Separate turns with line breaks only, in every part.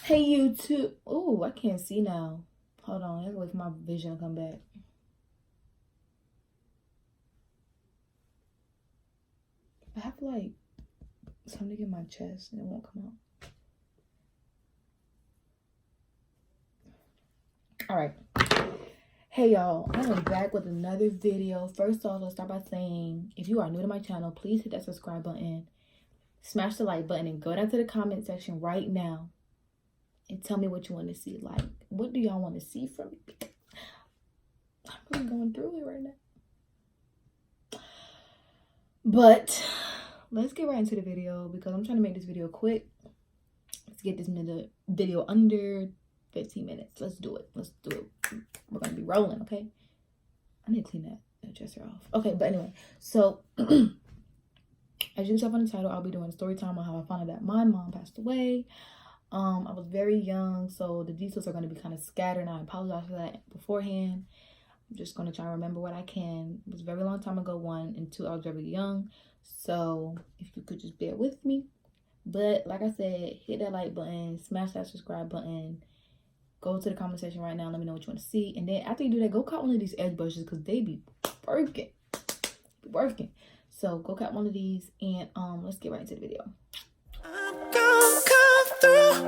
Hey YouTube. Oh, I can't see now. Hold on, let's wait for my vision to come back. I have like something in my chest and it won't come out. Alright. Hey y'all, I am back with another video. First off, let's start by saying if you are new to my channel, please hit that subscribe button, smash the like button, and go down to the comment section right now and tell me what you want to see. Like, what do y'all want to see from me? I'm really going through it right now. But let's get right into the video because I'm trying to make this video quick. Let's get this video under 15 minutes. Let's do it. Let's do it. We're gonna be rolling, okay? I need to clean that dresser off. Okay, but anyway, so as you can tell from the title, I'll be doing a story time on how I found out that my mom passed away. I was very young, so the details are going to be kind of scattered, and I apologize for that beforehand. I'm just going to try to remember what I can. It was a very long time ago, 1, and 2, I was very young, so if you could just bear with me. But like I said, hit that like button, smash that subscribe button, go to the comment section right now, let me know what you want to see, and then after you do that, go cop one of these edge brushes because they be working. So go cop one of these, and let's get right into the video. I'm gonna come through,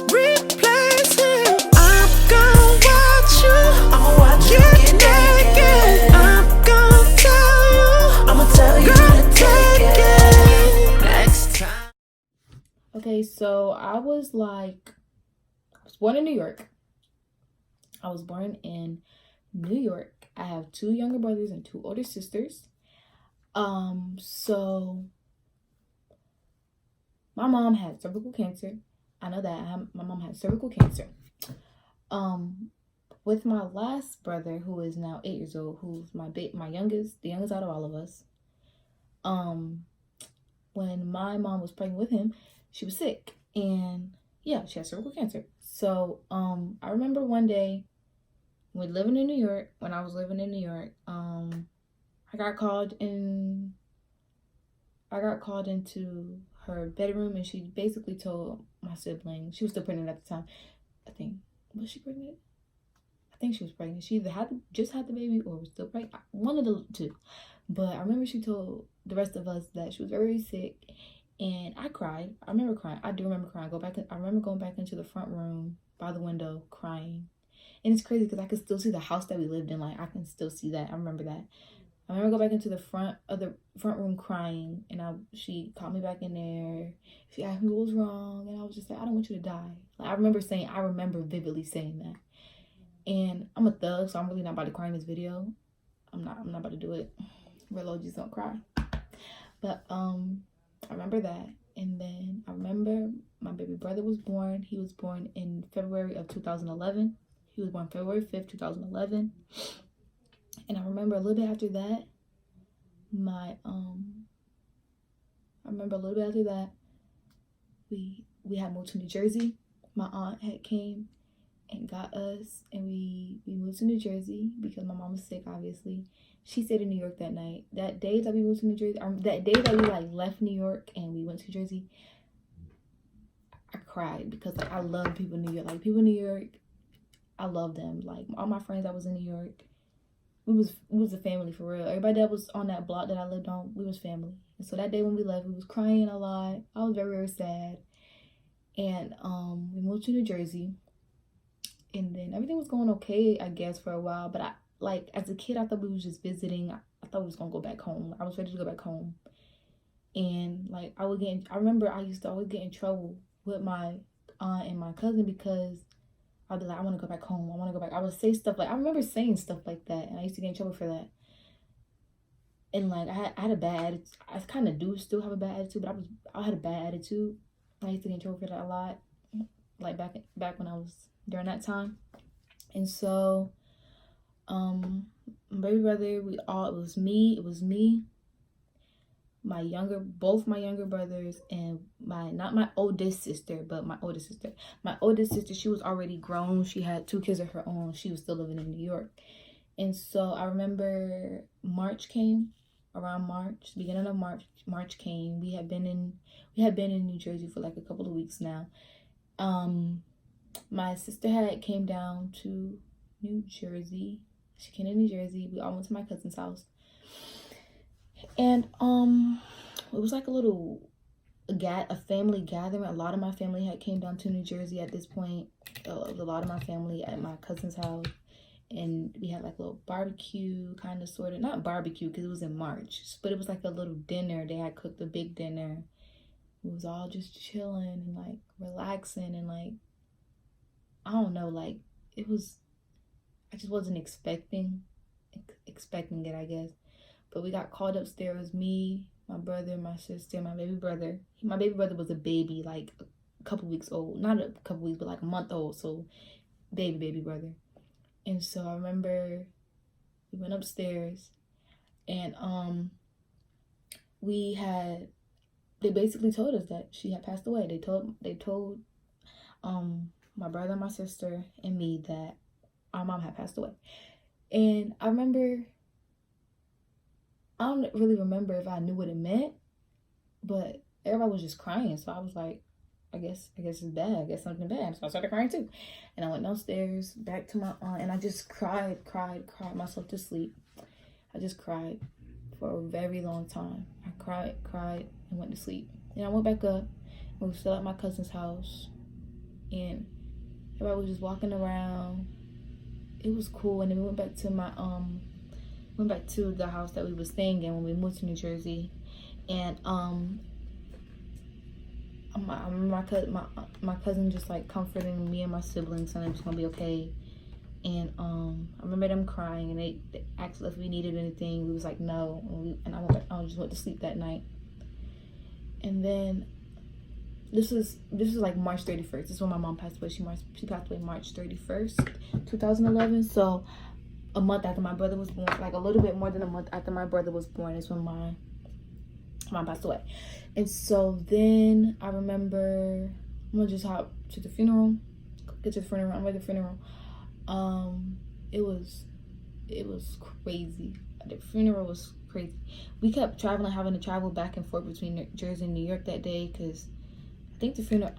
replace it. I'm gonna watch you. I'ma watch you get naked. I'm gonna tell you. I'ma tell you to take it next time. Okay, so I was born in New York. I have 2 younger brothers and 2 older sisters. So my mom had cervical cancer. I know that my mom had cervical cancer. With my last brother, who is now 8 years old, who's my youngest, the youngest out of all of us. When my mom was pregnant with him, she was sick, and yeah, she had cervical cancer. So I remember one day when I was living in New York, I got called into her bedroom, and she basically told my sibling, she was still pregnant at the time. Was she pregnant? I think she was pregnant. She either just had the baby or was still pregnant. One of the two. But I remember she told the rest of us that she was very sick, and I cried. I remember crying. I do remember crying. I remember going back into the front room by the window crying. And it's crazy because I could still see the house that we lived in. Like, I can still see that. I remember that. I remember going back into the front room crying, and she called me back in there. She asked me what was wrong, and I was just like, I don't want you to die. Like, I remember vividly saying that. And I'm a thug, so I'm really not about to cry in this video. I'm not about to do it. Real OGs don't cry. But I remember that. And then I remember my baby brother was born. He was born in February of 2011. He was born February 5th, 2011. And I remember a little bit after that, we had moved to New Jersey. My aunt had came and got us, and we moved to New Jersey because my mom was sick, obviously. She stayed in New York that night. That day that we moved to New Jersey, that day that we left New York and we went to Jersey, I cried because I love people in New York. Like, people in New York, I love them. Like, all my friends that was in New York, we was a family for real. Everybody that was on that block that I lived on, we was family. And so that day when we left, we was crying a lot. I was very, very sad. And we moved to New Jersey. And then everything was going okay, I guess, for a while. But as a kid, I thought we was just visiting. I thought we was gonna go back home. I was ready to go back home. And I remember I used to always get in trouble with my aunt and my cousin because I'd be like, I want to go back home. I want to go back. I would say stuff like, I remember saying stuff like that, and I used to get in trouble for that. And like, I had a bad attitude. I kind of do still have a bad attitude, but I had a bad attitude. I used to get in trouble for that a lot, like back when I was during that time. And so, my baby brother, it was me, both my younger brothers, and not my oldest sister, but my oldest sister. My oldest sister, she was already grown. She had 2 kids of her own. She was still living in New York. And so I remember March came, around March, beginning of March came. We had been in New Jersey for like a couple of weeks now. my sister had came down to New Jersey. She came to New Jersey. We all went to my cousin's house. And it was like a family gathering. A lot of my family had came down to New Jersey at this point. A lot of my family at my cousin's house. And we had like a little barbecue, kind of, sort of, not barbecue because it was in March, but it was like a little dinner. They had cooked a big dinner. It was all just chilling and like relaxing and like, I don't know, like it was, I just wasn't expecting it, I guess. But we got called upstairs, me, my brother, my sister, my baby brother. My baby brother was a baby, like a couple weeks old. Not a couple weeks, but like a month old. So baby brother. And so I remember we went upstairs and they basically told us that she had passed away. They told my brother, my sister, and me that our mom had passed away. And I don't really remember if I knew what it meant, but everybody was just crying. So I was like, I guess it's bad. I guess something bad. So I started crying too. And I went downstairs back to my aunt and I just cried myself to sleep. I just cried for a very long time. I cried and went to sleep. And I went back up and we were still at my cousin's house and everybody was just walking around. It was cool. And then we went back to the house that we were staying in when we moved to New Jersey. And my cousin just like comforting me and my siblings, and it was gonna be okay. And I remember them crying, and they asked us if we needed anything. We was like no, and I just went to sleep that night. And then this was like March 31st. This is when my mom passed away. She passed away March 31st, 2011. So a month after my brother was born, like a little bit more than a month after my brother was born, is when my mom passed away. And so then I remember, I'm gonna just hop to the funeral, get to the funeral. I'm at the funeral. It was crazy. The funeral was crazy. We kept having to travel back and forth between New Jersey and New York that day, because I think the funeral,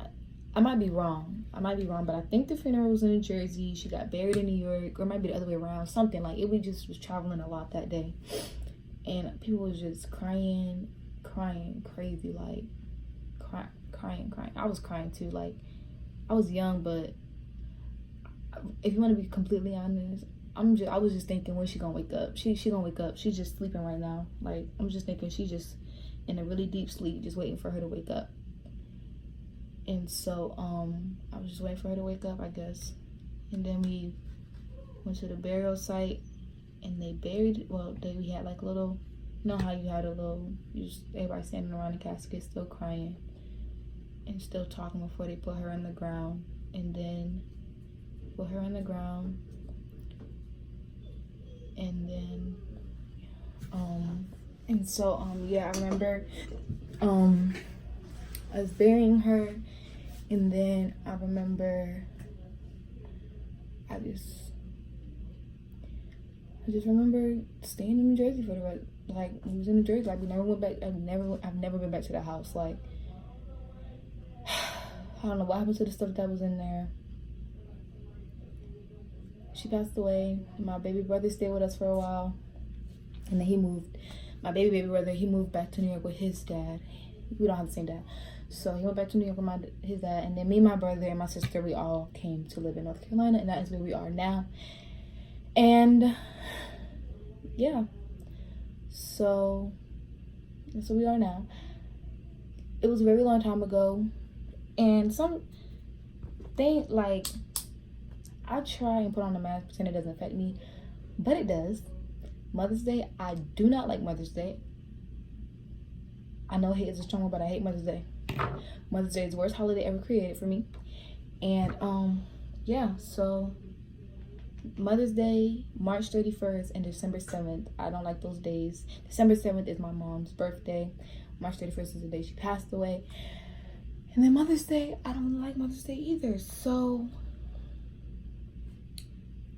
I might be wrong, but I think the funeral was in New Jersey. She got buried in New York, or it might be the other way around, something like it. We just was traveling a lot that day, and people was just crying crazy, like crying. I was crying too. Like, I was young, but if you want to be completely honest, I was just thinking, when she gonna wake up? She gonna wake up. She's just sleeping right now. Like, I'm just thinking she's just in a really deep sleep, just waiting for her to wake up. And so I was just waiting for her to wake up, I guess. And then we went to the burial site, and we had like a little, you know how you had everybody standing around the casket still crying and still talking before they put her in the ground. And then put her in the ground, and then I remember us burying her. And then I remember I just remember staying in New Jersey for the rest. Like, we was in New Jersey. Like, we never went back. I've never been back to the house. Like, I don't know what happened to the stuff that was in there. She passed away. My baby brother stayed with us for a while, and then he moved. My baby brother, he moved back to New York with his dad. We don't have the same dad, so he went back to New York with his dad. And then me, my brother, and my sister, we all came to live in North Carolina, and that is where we are now. And yeah, so we are now. It was a very long time ago, and like, I try and put on a mask, pretend it doesn't affect me, but it does. Mother's Day, I do not like Mother's Day. I know hate is a strong word, but I hate Mother's Day. Mother's Day is the worst holiday ever created for me. And yeah, so Mother's Day, March 31st, and December 7th. I don't like those days. December 7th is my mom's birthday. March 31st is the day she passed away. And then Mother's Day, I don't like Mother's Day either. So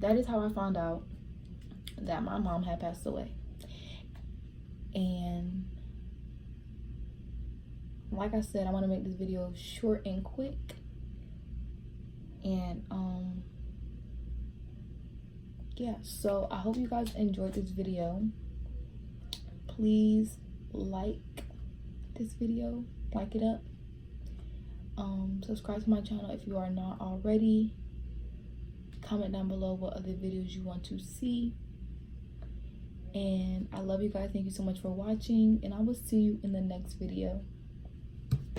that is how I found out that my mom had passed away. And like I said, I want to make this video short and quick. And yeah, so I hope you guys enjoyed this video. Please like this video, like it up. Subscribe to my channel if you are not already. Comment down below what other videos you want to see. And I love you guys. Thank you so much for watching, and I will see you in the next video.